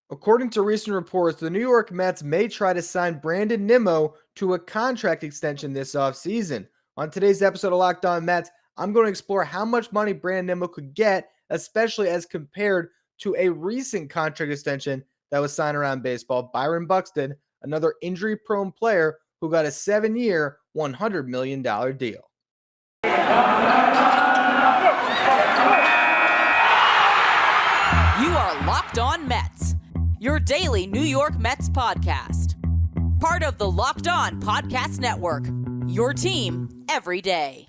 According to recent reports, the New York Mets may try to sign Brandon Nimmo to a contract extension this offseason. On today's episode of Locked On Mets, I'm going to explore how much money Brandon Nimmo could get, especially as compared to a recent contract extension that was signed around baseball. Byron Buxton, another injury-prone player who got a 7-year, $100 million deal. You are Locked On Mets, your daily New York Mets podcast. Part of the Locked On Podcast Network, your team every day.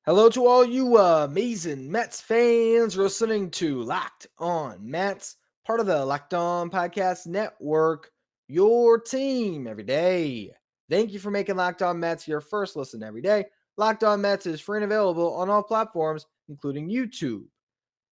Hello to all you amazing Mets fans. You're listening to Locked On Mets, part of the Locked On Podcast Network, your team every day. Thank you for making Locked On Mets your first listen every day. Locked On Mets is free and available on all platforms, including YouTube.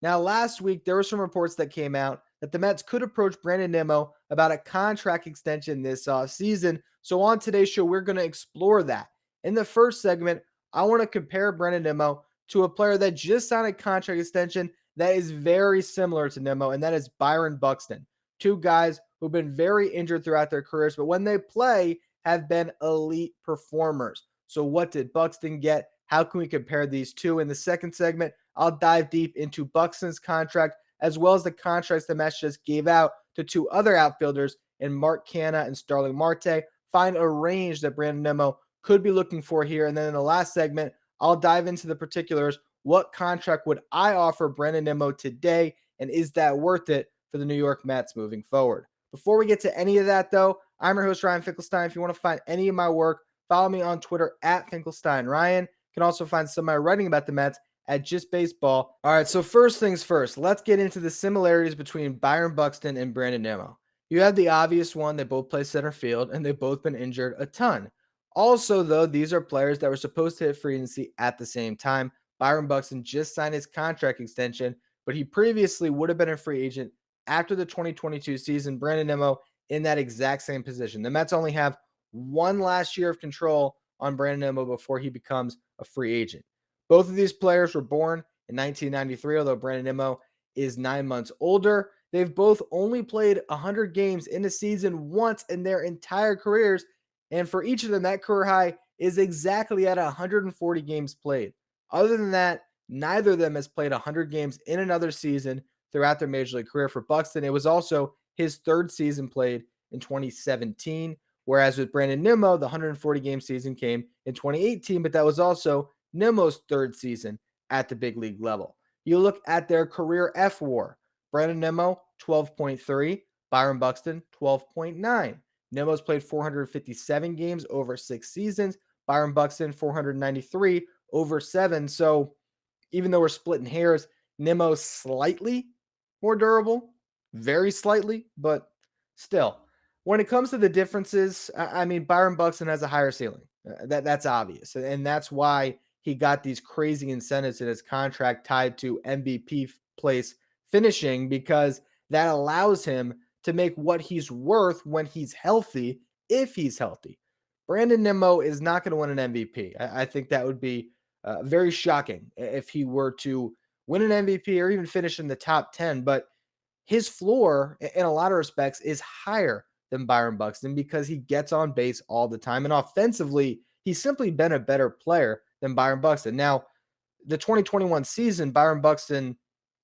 Now, last week, there were some reports that came out that the Mets could approach Brandon Nimmo about a contract extension this offseason. So on today's show, we're going to explore that. In the first segment, I want to compare Brandon Nimmo to a player that just signed a contract extension that is very similar to Nimmo, and that is Byron Buxton. Two guys who've been very injured throughout their careers, but when they play, have been elite performers. So what did Buxton get? How can we compare these two? In the second segment, I'll dive deep into Buxton's contract, as well as the contracts the Mets just gave out to two other outfielders in Mark Canha and Starling Marte. Find a range that Brandon Nimmo could be looking for here. And then in the last segment, I'll dive into the particulars. What contract would I offer Brandon Nimmo today? And is that worth it for the New York Mets moving forward? Before we get to any of that, though, I'm your host, Ryan Finkelstein. If you want to find any of my work, follow me on Twitter at Finkelstein Ryan. You can also find some of my writing about the Mets at Just Baseball. All right, so first things first, let's get into the similarities between Byron Buxton and Brandon Nimmo. You have the obvious one. They both play center field, and they've both been injured a ton. Also, though, these are players that were supposed to hit free agency at the same time. Byron Buxton just signed his contract extension, but he previously would have been a free agent after the 2022 season. Brandon Nimmo in that exact same position. The Mets only have one last year of control on Brandon Nimmo before he becomes a free agent. Both of these players were born in 1993, although Brandon Nimmo is 9 months older. They've both only played 100 games in a season once in their entire careers, and for each of them, that career high is exactly at 140 games played. Other than that, neither of them has played 100 games in another season throughout their major league career. For Buxton, it was also his third season played in 2017, whereas with Brandon Nimmo, the 140-game season came in 2018, but that was also Nimmo's third season at the big league level. You look at their career FWAR. Brandon Nimmo, 12.3. Byron Buxton, 12.9. Nimmo's played 457 games over 6 seasons. Byron Buxton, 493 over 7. So even though we're splitting hairs, Nimmo's slightly more durable, very slightly, but still. When it comes to the differences, I mean, Byron Buxton has a higher ceiling. That's obvious. And that's why he got these crazy incentives in his contract tied to MVP place finishing, because that allows him to make what he's worth when he's healthy, if he's healthy. Brandon Nimmo is not going to win an MVP. I think that would be very shocking if he were to win an MVP or even finish in the top 10. But his floor, in a lot of respects, is higher than Byron Buxton because he gets on base all the time. And offensively, he's simply been a better player than Byron Buxton. Now, the 2021 season, Byron Buxton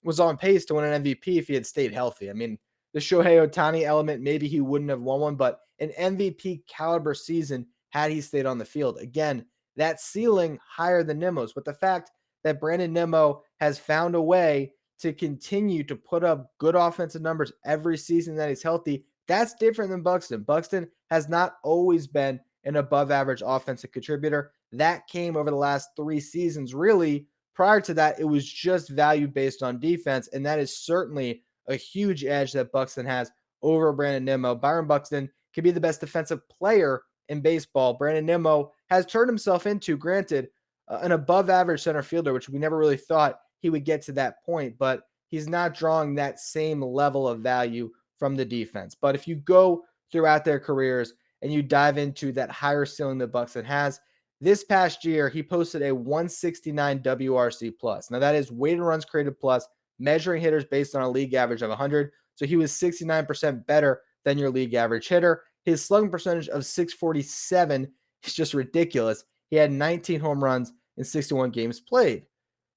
was on pace to win an MVP if he had stayed healthy. I mean, the Shohei Ohtani element, maybe he wouldn't have won one, but an MVP caliber season had he stayed on the field. Again, that ceiling higher than Nimmo's. With the fact that Brandon Nimmo has found a way to continue to put up good offensive numbers every season that he's healthy, that's different than Buxton. Buxton has not always been an above average offensive contributor. That came over the last 3 seasons. Really, prior to that, it was just value based on defense, and that is certainly a huge edge that Buxton has over Brandon Nimmo. Byron Buxton could be the best defensive player in baseball. Brandon Nimmo has turned himself into, granted, an above average center fielder, which we never really thought he would get to that point, but he's not drawing that same level of value from the defense. But if you go throughout their careers and you dive into that higher ceiling that Buxton has. This past year, he posted a 169 WRC plus. Now that is weighted runs created plus, measuring hitters based on a league average of 100. So he was 69% better than your league average hitter. His slugging percentage of 647 is just ridiculous. He had 19 home runs in 61 games played.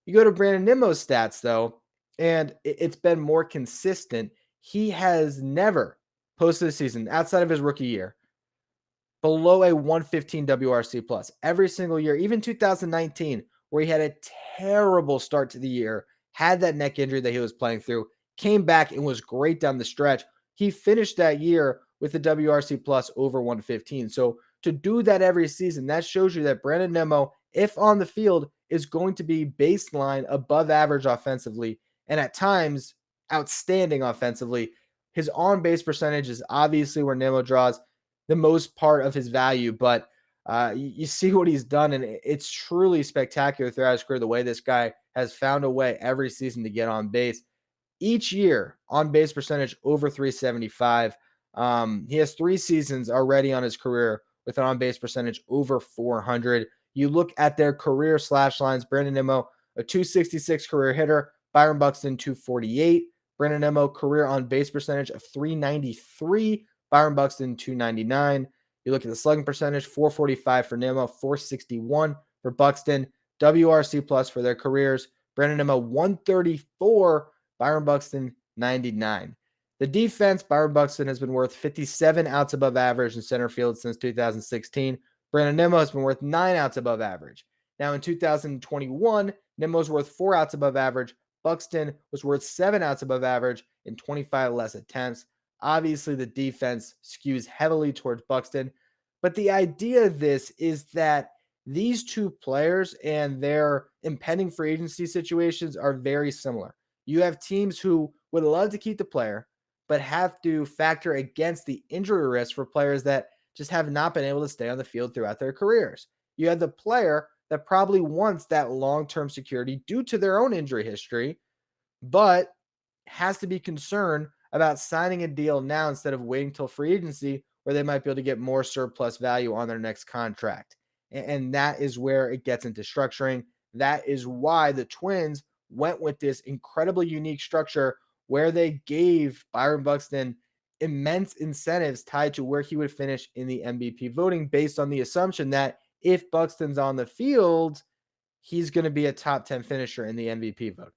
You go to Brandon Nimmo's stats, though, and it's been more consistent. He has never posted a season outside of his rookie year below a 115 WRC plus every single year, even 2019, where he had a terrible start to the year, had that neck injury that he was playing through, came back and was great down the stretch. He finished that year with the WRC plus over 115. So to do that every season, that shows you that Brandon Nimmo, if on the field, is going to be baseline above average offensively, and at times outstanding offensively. His on base percentage is obviously where Nimmo draws the most part of his value, but you see what he's done, and it's truly spectacular throughout his career, the way this guy has found a way every season to get on base. Each year, on base percentage over 375. He has 3 seasons already on his career with an on base percentage over 400. You look at their career slash lines, Brandon Nimmo, a 266 career hitter, Byron Buxton, 248. Brandon Nimmo, career on base percentage of 393. Byron Buxton, 299. You look at the slugging percentage, 445 for Nimmo, 461 for Buxton. WRC plus for their careers, Brandon Nimmo, 134. Byron Buxton, 99. The defense, Byron Buxton has been worth 57 outs above average in center field since 2016. Brandon Nimmo has been worth 9 outs above average. Now in 2021, Nimmo's worth 4 outs above average. Buxton was worth 7 outs above average in 25 less attempts. Obviously, the defense skews heavily towards Buxton. But the idea of this is that these two players and their impending free agency situations are very similar. You have teams who would love to keep the player, but have to factor against the injury risk for players that just have not been able to stay on the field throughout their careers. You have the player that probably wants that long-term security due to their own injury history, but has to be concerned about signing a deal now instead of waiting till free agency where they might be able to get more surplus value on their next contract. And that is where it gets into structuring. That is why the Twins went with this incredibly unique structure where they gave Byron Buxton immense incentives tied to where he would finish in the MVP voting based on the assumption that if Buxton's on the field, he's going to be a top 10 finisher in the MVP voting.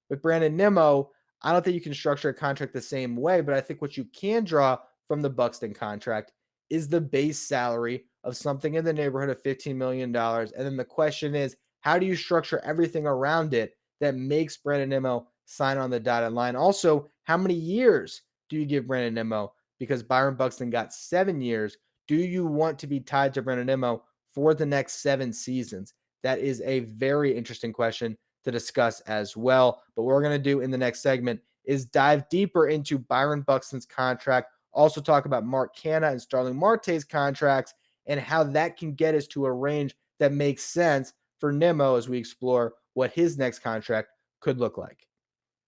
With Brandon Nimmo, I don't think you can structure a contract the same way, but I think what you can draw from the Buxton contract is the base salary of something in the neighborhood of $15 million. And then the question is, how do you structure everything around it that makes Brandon Nimmo sign on the dotted line? Also, how many years do you give Brandon Nimmo? Because Byron Buxton got 7 years. Do you want to be tied to Brandon Nimmo for the next 7 seasons? That is a very interesting question to discuss as well. But what we're going to do in the next segment is dive deeper into Byron Buxton's contract, also talk about Mark Canha and Starling Marte's contracts and how that can get us to a range that makes sense for Nimmo as we explore what his next contract could look like.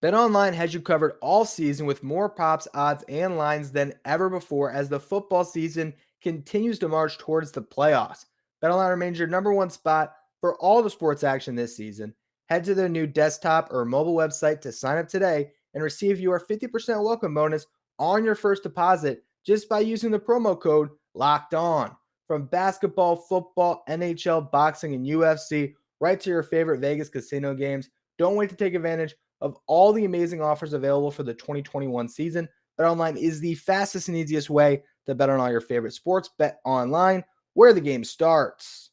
BetOnline has you covered all season with more props, odds, and lines than ever before as the football season continues to march towards the playoffs. BetOnline remains your number one spot for all the sports action this season. Head to their new desktop or mobile website to sign up today and receive your 50% welcome bonus on your first deposit just by using the promo code Locked On. From basketball, football, NHL, boxing, and UFC, right to your favorite Vegas casino games, don't wait to take advantage of all the amazing offers available for the 2021 season. BetOnline is the fastest and easiest way to bet on all your favorite sports. Bet online, where the game starts.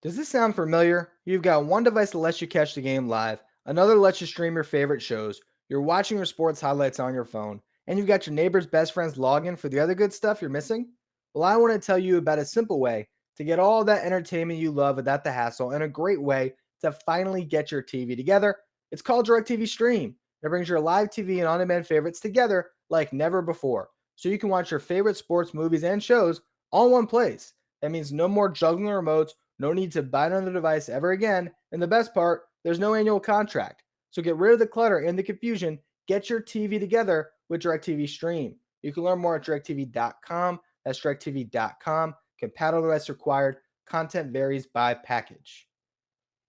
Does this sound familiar? You've got one device that lets you catch the game live, another lets you stream your favorite shows, you're watching your sports highlights on your phone, and you've got your neighbor's best friend's login for the other good stuff you're missing? Well, I want to tell you about a simple way to get all that entertainment you love without the hassle and a great way to finally get your TV together. It's called DirecTV Stream. It brings your live TV and on-demand favorites together like never before, so you can watch your favorite sports, movies, and shows all in one place. That means no more juggling remotes, no need to buy another device ever again, and the best part, there's no annual contract. So get rid of the clutter and the confusion. Get your TV together with DirecTV Stream. You can learn more at directv.com. That's directv.com. Compatible device required. Content varies by package.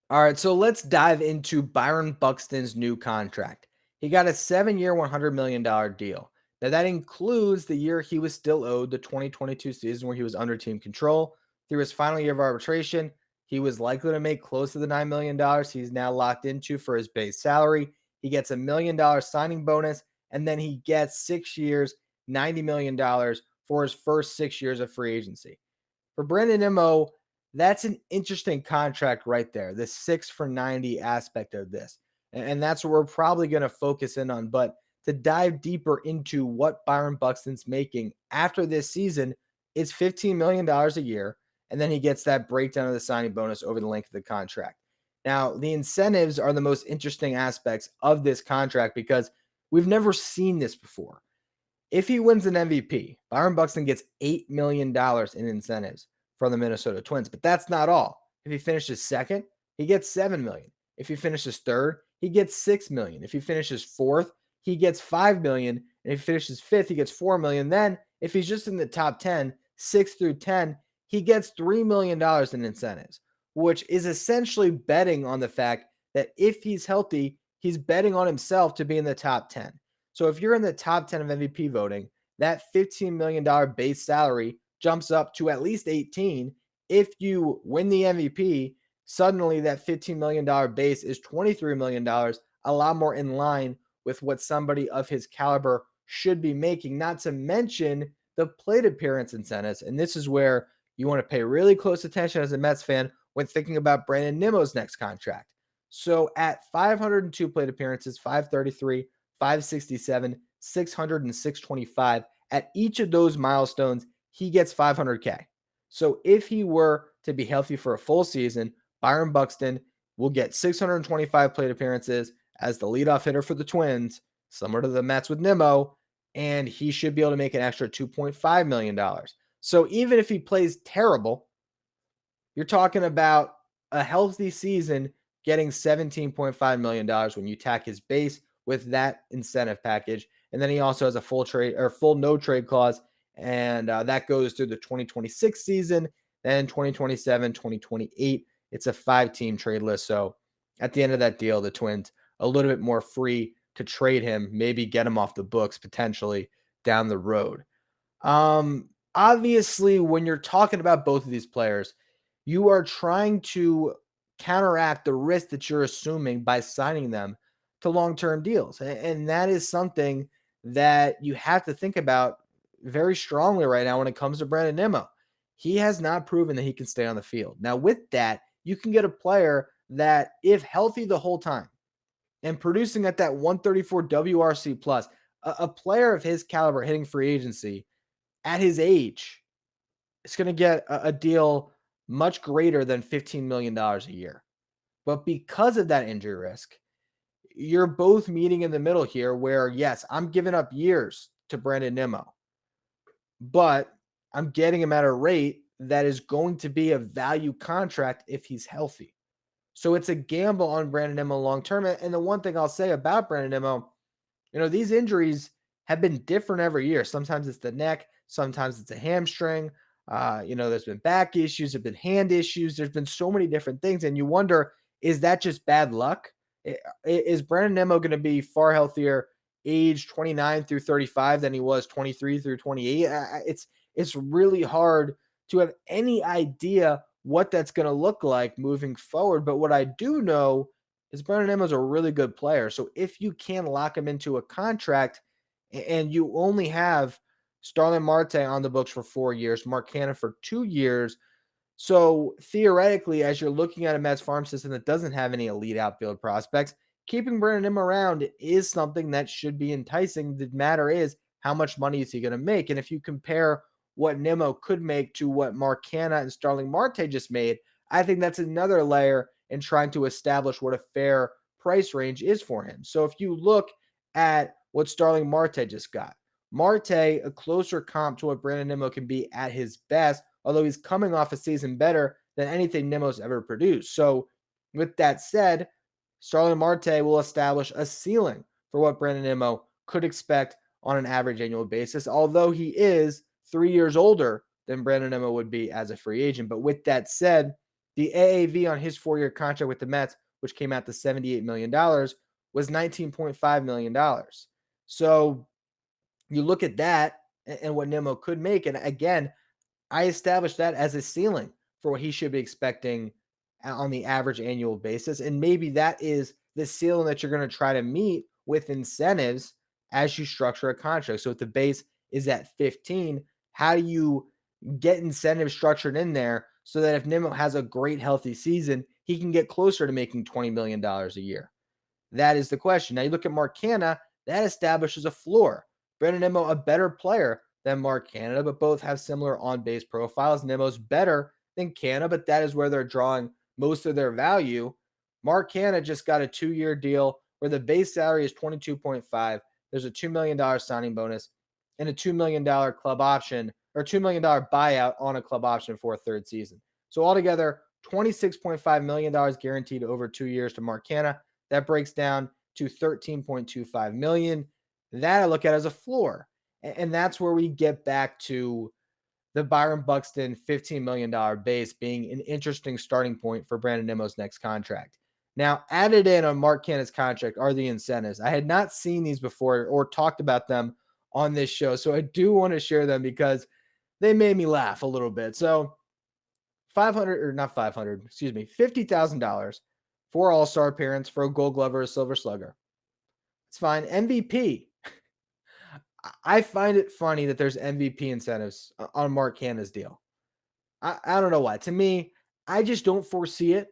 All right, so let's dive into Byron Buxton's new contract. He got a 7-year, $100 million deal. Now, that includes the year he was still owed, the 2022 season where he was under team control. Through his final year of arbitration, he was likely to make close to the $9 million he's now locked into for his base salary. He gets $1 million signing bonus, and then he gets 6 years, $90 million for his first 6 years of free agency. For Brandon Nimmo, that's an interesting contract right there, the 6 for 90 aspect of this. And that's what we're probably going to focus in on. But to dive deeper into what Byron Buxton's making after this season, it's $15 million a year. And then he gets that breakdown of the signing bonus over the length of the contract. Now, the incentives are the most interesting aspects of this contract because we've never seen this before. If he wins an MVP, Byron Buxton gets $8 million in incentives from the Minnesota Twins. But that's not all. If he finishes second, he gets $7 million. If he finishes third, he gets $6 million. If he finishes fourth, he gets $5 million. And if he finishes fifth, he gets $4 million. Then, if he's just in the top 10, 6 through 10, he gets $3 million in incentives, which is essentially betting on the fact that if he's healthy, he's betting on himself to be in the top 10. So if you're in the top 10 of MVP voting, that $15 million base salary jumps up to at least 18. If you win the MVP, suddenly that $15 million base is $23 million, a lot more in line with what somebody of his caliber should be making, not to mention the plate appearance incentives. And this is where you want to pay really close attention as a Mets fan when thinking about Brandon Nimmo's next contract. So at 502 plate appearances, 533, 567, 600, and 625, at each of those milestones, he gets $500K. So if he were to be healthy for a full season, Byron Buxton will get 625 plate appearances as the leadoff hitter for the Twins, similar to the Mets with Nimmo, and he should be able to make an extra $2.5 million. So even if he plays terrible, you're talking about a healthy season getting $17.5 million when you tack his base with that incentive package. And then he also has a full trade or full no trade clause. And that goes through the 2026 season, then 2027, 2028. It's a 5-team trade list. So at the end of that deal, the Twins a little bit more free to trade him, maybe get him off the books potentially down the road. Obviously, when you're talking about both of these players, you are trying to counteract the risk that you're assuming by signing them to long-term deals. And that is something that you have to think about very strongly right now when it comes to Brandon Nimmo. He has not proven that he can stay on the field. Now, with that, you can get a player that, if healthy the whole time and producing at that 134 WRC plus, a player of his caliber hitting free agency at his age is going to get a deal much greater than $15 million a year. But because of that injury risk, you're both meeting in the middle here where, yes, I'm giving up years to Brandon Nimmo, but I'm getting him at a rate that is going to be a value contract if he's healthy. So it's a gamble on Brandon Nimmo long term. And the one thing I'll say about Brandon Nimmo, these injuries have been different every year. Sometimes it's the neck, sometimes it's a hamstring. There's been back issues, there've been hand issues. There's been so many different things. And you wonder, is that just bad luck? Is Brandon Nimmo going to be far healthier age 29 through 35 than he was 23 through 28? It's really hard to have any idea what that's going to look like moving forward. But what I do know is Brandon Nimmo is a really good player. So if you can lock him into a contract and you only have Starling Marte on the books for 4 years, Mark Canha for 2 years. So theoretically, as you're looking at a Mets farm system that doesn't have any elite outfield prospects, keeping Brandon Nimmo around is something that should be enticing. The matter is, how much money is he going to make? And if you compare what Nimmo could make to what Mark Canha and Starling Marte just made, I think that's another layer in trying to establish what a fair price range is for him. So if you look at what Starling Marte just got, Marte, a closer comp to what Brandon Nimmo can be at his best, although he's coming off a season better than anything Nimmo's ever produced. So with that said, Starling Marte will establish a ceiling for what Brandon Nimmo could expect on an average annual basis, although he is 3 years older than Brandon Nimmo would be as a free agent. But with that said, the AAV on his 4-year contract with the Mets, which came out to $78 million, was $19.5 million. So you look at that and what Nimmo could make. And again, I established that as a ceiling for what he should be expecting on the average annual basis. And maybe that is the ceiling that you're going to try to meet with incentives as you structure a contract. So if the base is at 15, how do you get incentives structured in there so that if Nimmo has a great healthy season, he can get closer to making $20 million a year? That is the question. Now you look at Mark Canha, that establishes a floor. Brandon Nimmo, a better player than Mark Canha, but both have similar on-base profiles. Nimmo's better than Canha, but that is where they're drawing most of their value. Mark Canha just got a 2-year deal where the base salary is 22.5. There's a $2 million signing bonus and a $2 million club option or $2 million buyout on a club option for a third season. So altogether, $26.5 million guaranteed over 2 years to Mark Canha. That breaks down to $13.25 million. That I look at as a floor. And that's where we get back to the Byron Buxton $15 million base being an interesting starting point for Brandon Nimmo's next contract. Now, added in on Mark Canha's contract are the incentives. I had not seen these before or talked about them on this show, so I do want to share them because they made me laugh a little bit. So 500 or not 500, excuse me, $50,000 for All-Star appearance for a Gold Glove or a Silver Slugger. It's fine. MVP. I find it funny that there's MVP incentives on Mark Canha's deal. I don't know why. To me, I just don't foresee it.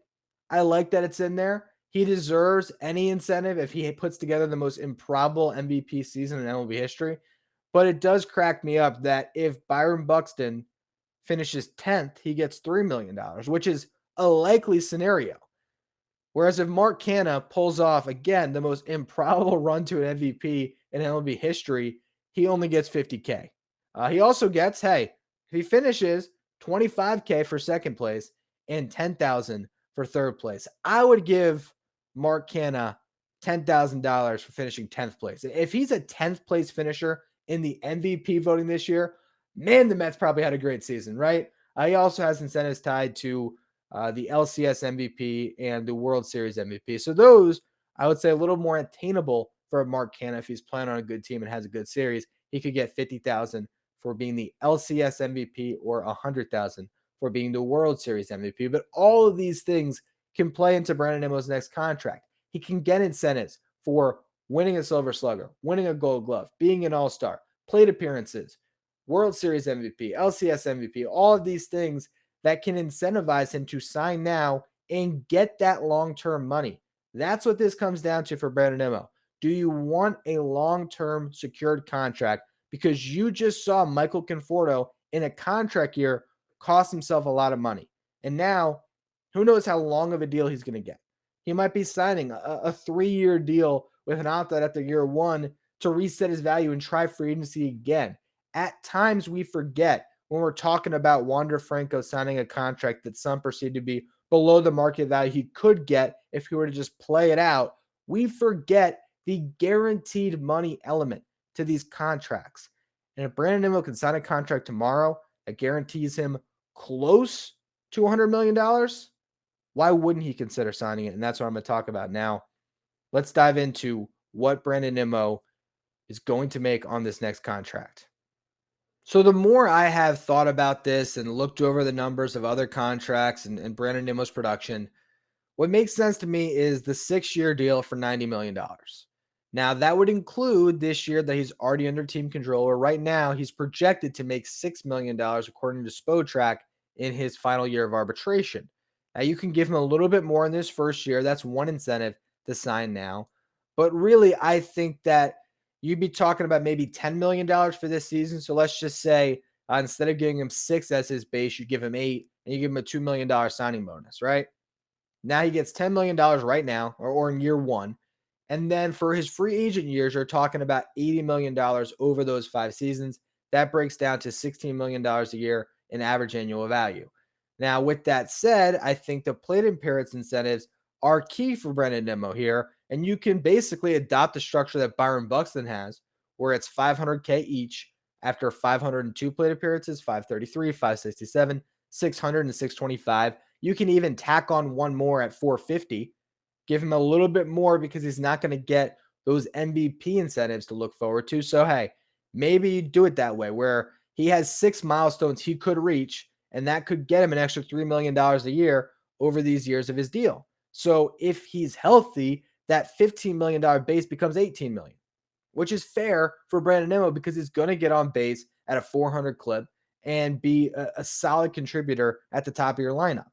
I like that it's in there. He deserves any incentive if he puts together the most improbable MVP season in MLB history. But it does crack me up that if Byron Buxton finishes 10th, he gets $3 million, which is a likely scenario. Whereas if Mark Canha pulls off, again, the most improbable run to an MVP in MLB history, he only gets $50K. He also gets, hey, if he finishes, $25K for second place and $10,000 for third place. I would give Mark Canha $10,000 for finishing 10th place. If he's a 10th place finisher in the MVP voting this year, man, the Mets probably had a great season, right? He also has incentives tied to the LCS MVP and the World Series MVP. So those, I would say, a little more attainable for Mark Canha if he's playing on a good team and has a good series. He could get $50,000 for being the LCS MVP or $100,000 for being the World Series MVP. But all of these things can play into Brandon Nimmo's next contract. He can get incentives for winning a Silver Slugger, winning a Gold Glove, being an All-Star, plate appearances, World Series MVP, LCS MVP, all of these things that can incentivize him to sign now and get that long-term money. That's what this comes down to for Brandon Nimmo. Do you want a long-term secured contract? Because you just saw Michael Conforto in a contract year cost himself a lot of money. And now, who knows how long of a deal he's going to get. He might be signing a 3-year deal with an opt-out after year one to reset his value and try free agency again. At times, we forget when we're talking about Wander Franco signing a contract that some perceive to be below the market value he could get if he were to just play it out. We forget the guaranteed money element to these contracts. And if Brandon Nimmo can sign a contract tomorrow that guarantees him close to $100 million, why wouldn't he consider signing it? And that's what I'm going to talk about now. Let's dive into what Brandon Nimmo is going to make on this next contract. So the more I have thought about this and looked over the numbers of other contracts and Brandon Nimmo's production, what makes sense to me is the 6-year deal for $90 million. Now, that would include this year that he's already under team control, or right now he's projected to make $6 million according to Spotrac in his final year of arbitration. Now, you can give him a little bit more in this first year. That's one incentive to sign now. But really, I think that you'd be talking about maybe $10 million for this season. So let's just say instead of giving him 6 as his base, you give him 8 and you give him a $2 million signing bonus, right? Now he gets $10 million right now or in year one. And then for his free agent years, you're talking about $80 million over those 5 seasons. That breaks down to $16 million a year in average annual value. Now, with that said, I think the plate appearance incentives are key for Brandon Nimmo here. And you can basically adopt the structure that Byron Buxton has, where it's $500K each after 502 plate appearances, 533, 567, 600, and 625. You can even tack on one more at 450, give him a little bit more because he's not going to get those MVP incentives to look forward to. So, hey, maybe you do it that way where he has 6 milestones he could reach, and that could get him an extra $3 million a year over these years of his deal. So, if he's healthy, that $15 million base becomes $18 million, which is fair for Brandon Nimmo because he's going to get on base at a 400 clip and be a solid contributor at the top of your lineup.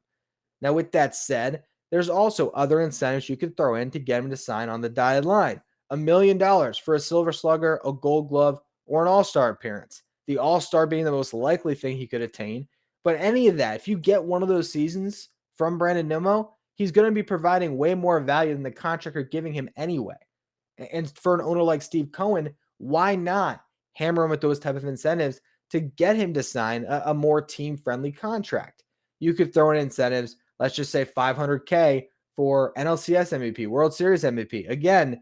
Now, with that said, there's also other incentives you could throw in to get him to sign on the dotted line. $1 million for a Silver Slugger, a Gold Glove, or an All-Star appearance. The All-Star being the most likely thing he could attain. But any of that, if you get one of those seasons from Brandon Nimmo, he's going to be providing way more value than the contract you're giving him anyway. And for an owner like Steve Cohen, why not hammer him with those type of incentives to get him to sign a more team-friendly contract? You could throw in incentives, let's just say $500K for NLCS MVP, World Series MVP. Again,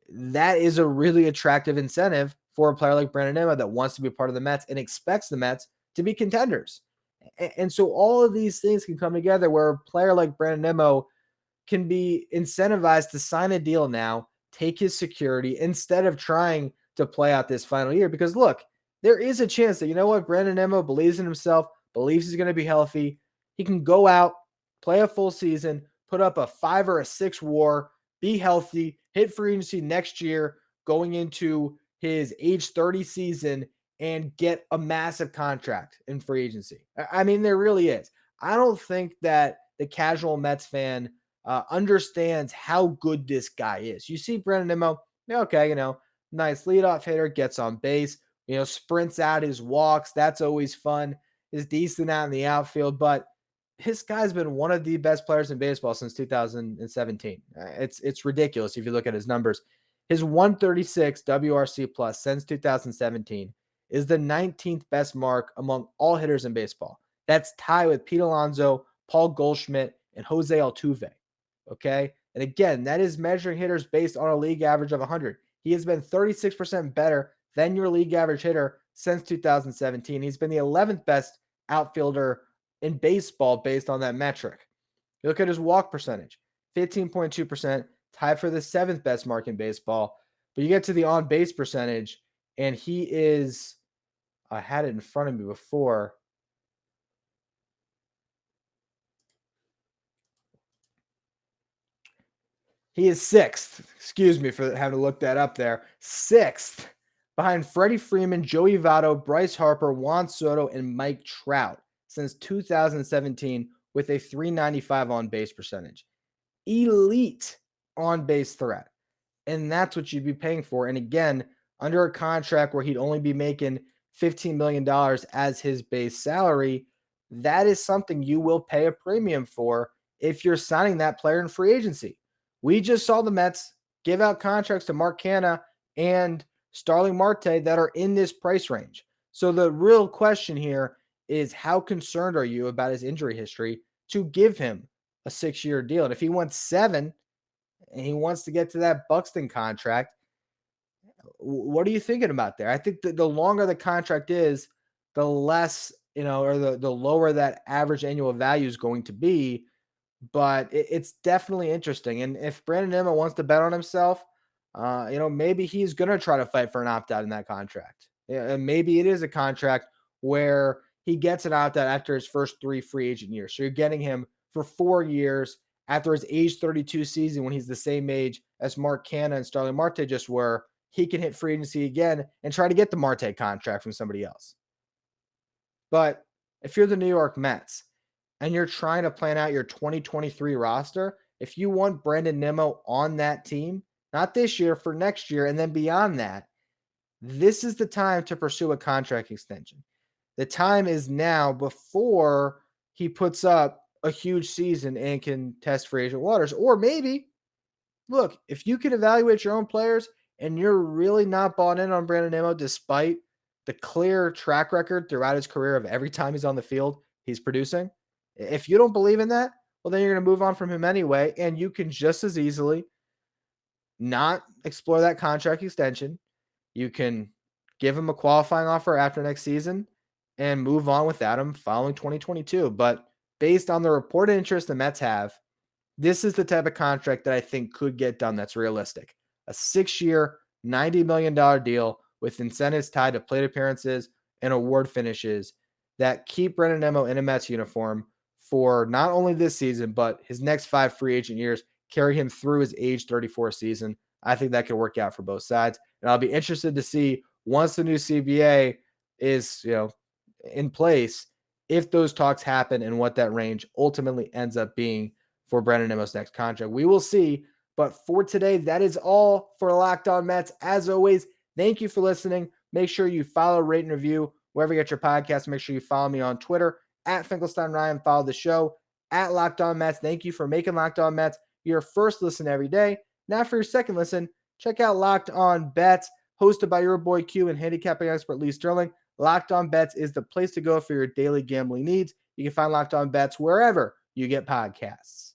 that is a really attractive incentive for a player like Brandon Nimmo that wants to be part of the Mets and expects the Mets to be contenders. And so all of these things can come together where a player like Brandon Nimmo can be incentivized to sign a deal now, take his security instead of trying to play out this final year. Because look, there is a chance that, you know what, Brandon Nimmo believes in himself, believes he's going to be healthy. He can go out, play a full season, put up a 5 or a 6 WAR, be healthy, hit free agency next year, going into his age 30 season and get a massive contract in free agency. I mean, there really is. I don't think that the casual Mets fan understands how good this guy is. You see Brandon Nimmo, okay, nice leadoff hitter, gets on base, sprints out his walks. That's always fun. Is decent out in the outfield, but this guy's been one of the best players in baseball since 2017. It's ridiculous if you look at his numbers. His 136 WRC plus since 2017 is the 19th best mark among all hitters in baseball. That's tied with Pete Alonso, Paul Goldschmidt, and Jose Altuve. Okay. And again, that is measuring hitters based on a league average of 100. He has been 36% better than your league average hitter since 2017. He's been the 11th best outfielder in baseball based on that metric. You look at his walk percentage, 15.2%, tied for the 7th best mark in baseball. But you get to the on-base percentage, and he is, I had it in front of me before. He is 6th. Excuse me for having to look that up there. 6th behind Freddie Freeman, Joey Votto, Bryce Harper, Juan Soto, and Mike Trout since 2017 with a 395 on-base percentage. Elite on-base threat. And that's what you'd be paying for. And again, under a contract where he'd only be making $15 million as his base salary, that is something you will pay a premium for if you're signing that player in free agency. We just saw the Mets give out contracts to Mark Canha and Starling Marte that are in this price range. So the real question here is, how concerned are you about his injury history to give him a 6-year deal? And if he wants 7 and he wants to get to that Buxton contract, what are you thinking about there? I think that the longer the contract is, the less, or the lower that average annual value is going to be. But it's definitely interesting. And if Brandon Nimmo wants to bet on himself, maybe he's going to try to fight for an opt-out in that contract. And maybe it is a contract where he gets an opt-out after his first 3 free agent years. So you're getting him for 4 years after his age 32 season when he's the same age as Mark Canha and Starling Marte just were. He can hit free agency again and try to get the Marte contract from somebody else. But if you're the New York Mets and you're trying to plan out your 2023 roster, if you want Brandon Nimmo on that team, not this year, for next year, and then beyond that, this is the time to pursue a contract extension. The time is now before he puts up a huge season and can test free agent waters. Or maybe, look, if you can evaluate your own players and you're really not bought in on Brandon Nimmo despite the clear track record throughout his career of every time he's on the field, he's producing. If you don't believe in that, well, then you're going to move on from him anyway, and you can just as easily not explore that contract extension. You can give him a qualifying offer after next season, and move on without him following 2022. But based on the reported interest the Mets have, this is the type of contract that I think could get done that's realistic. A 6-year, $90 million deal with incentives tied to plate appearances and award finishes that keep Brandon Nimmo in a Mets uniform for not only this season, but his next 5 free agent years, carry him through his age 34 season. I think that could work out for both sides. And I'll be interested to see once the new CBA is, in place, if those talks happen and what that range ultimately ends up being for Brandon Nimmo's next contract. We will see. But for today, that is all for Locked On Mets. As always, thank you for listening. Make sure you follow, rate, and review wherever you get your podcast. Make sure you follow me on Twitter at Finkelstein Ryan. Follow the show at Locked On Mets. Thank you for making Locked On Mets your first listen every day. Now for your second listen, check out Locked On Bets, hosted by your boy Q and handicapping expert Lee Sterling. Locked On Bets is the place to go for your daily gambling needs. You can find Locked On Bets wherever you get podcasts.